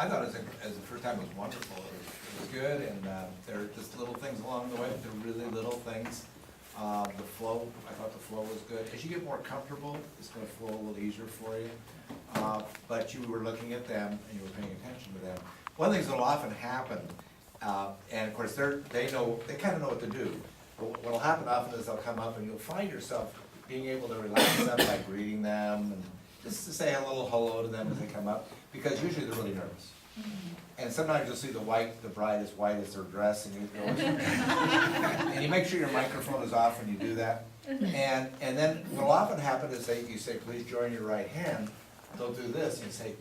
I thought as the first time it was wonderful, it was good, and, there are just little things along the way, but they're really little things. The flow, I thought the flow was good. As you get more comfortable, it's gonna flow a little easier for you. But you were looking at them and you were paying attention to them. One of the things that'll often happen, and of course, they kinda know what to do. But what'll happen often is they'll come up and you'll find yourself being able to relax them by greeting them and just to say a little hello to them as they come up, because usually they're really nervous. And sometimes you'll see the bride as white as their dress, and and you make sure your microphone is off when you do that. And then what'll often happen is you say, please join your right hand, they'll do this, and you say,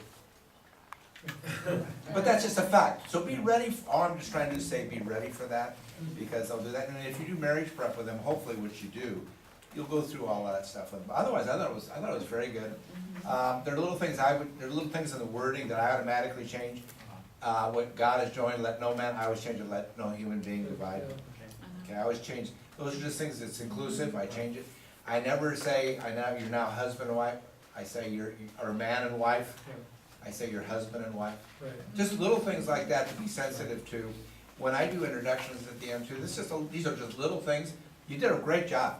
but that's just a fact. So be ready, all I'm just trying to do is say, be ready for that, because they'll do that. And if you do marriage prep with them, hopefully, which you do, you'll go through all that stuff with them. Otherwise, I thought it was very good. There are little things in the wording that I automatically change. What God has joined, let no man, I always change it, let no human being divide. Okay, I always change, those are just things that's inclusive, I change it. I never say, you're now husband and wife, I say or man and wife, I say you're husband and wife. Just little things like that to be sensitive to. When I do introductions at the end too, these are just little things. You did a great job.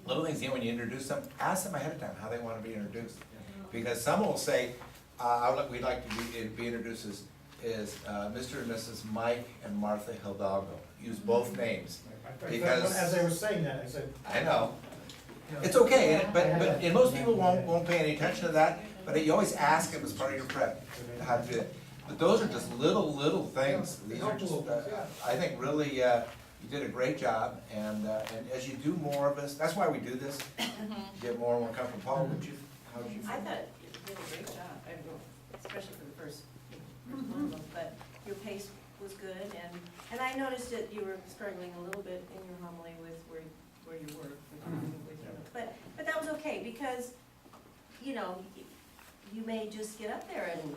Little things, when you introduce them, ask them ahead of time how they want to be introduced. Because some will say, we'd like to be introduced as Mr. and Mrs. Mike and Martha Hidalgo. Use both names. Because As I was saying that, I said. I know. It's okay, and most people won't pay any attention to that, but you always ask them as part of your prep how to do it. But those are just little things. These are just, I think really, you did a great job, and as you do more of this, that's why we do this, get more and more comfortable. Paul, how did you feel? I thought you did a great job, especially for the first one, but your pace was good, and I noticed that you were struggling a little bit in your homily with where you were. But that was okay, because, you may just get up there and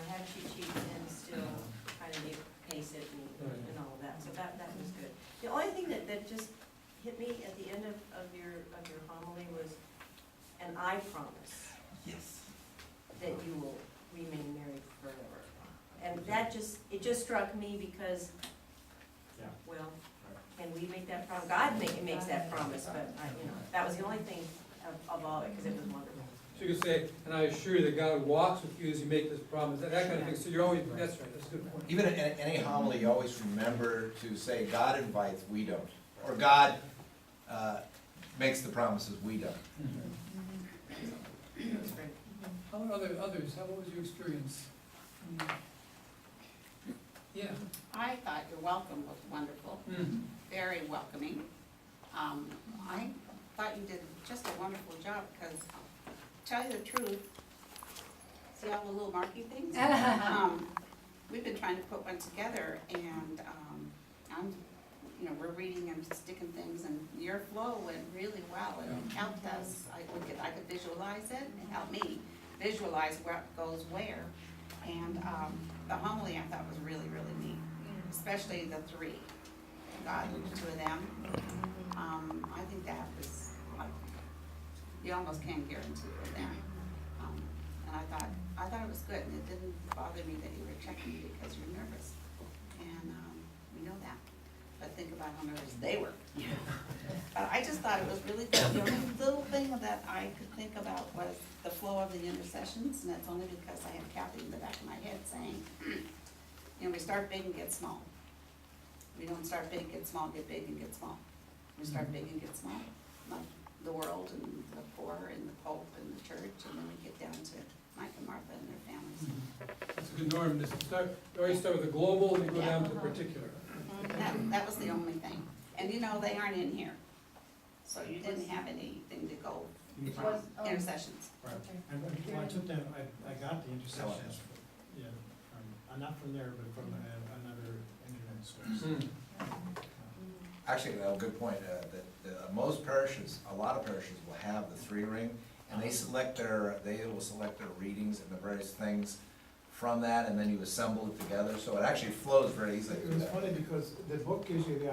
have cheat sheets and still kind of pace it and all of that, so that was good. The only thing that just hit me at the end of your homily was, and I promise Yes. that you will remain married forever. And that it just struck me because, well, can we make that promise? God makes that promise, but that was the only thing of all of it, because it was wonderful. So you could say, and I assure you that God walks with you as you make this promise, that kind of thing, so you're always, that's right, that's a good point. Even in any homily, you always remember to say, God invites, we don't. Or God makes the promises, we don't. It was great. How about others, what was your experience? Yeah. I thought your welcome was wonderful, very welcoming. I thought you did just a wonderful job, because, to tell you the truth, see all the little marky things? We've been trying to put one together, and we're reading and sticking things, and your flow went really well, and it helped us. I could visualize it, it helped me visualize what goes where. And the homily I thought was really, really neat, especially the three, God and the two of them. I think that was like, you almost can't guarantee it with them. And I thought it was good, and it didn't bother me that you were checking me because you're nervous. And we know that, but think about how nervous they were. I just thought it was really good. The only little thing that I could think about was the flow of the intercessions, and that's only because I have Kathy in the back of my head saying, we start big and get small. We don't start big, get small, get big, and get small. We start big and get small, like the world and the poor and the Pope and the church, and then we get down to Mike and Martha and their families. That's a good norm, you always start with the global, and you go down to the particular. That was the only thing. And they aren't in here, so you didn't have anything to go from intercessions. Right. And when I took them, I got the intercessions, not from there, but from another internet source. Actually, good point, that most parishes, a lot of parishes will have the 3-ring, and they will select their readings and the various things from that, and then you assemble it together, so it actually flows very easily It through was that. funny because the book gives you the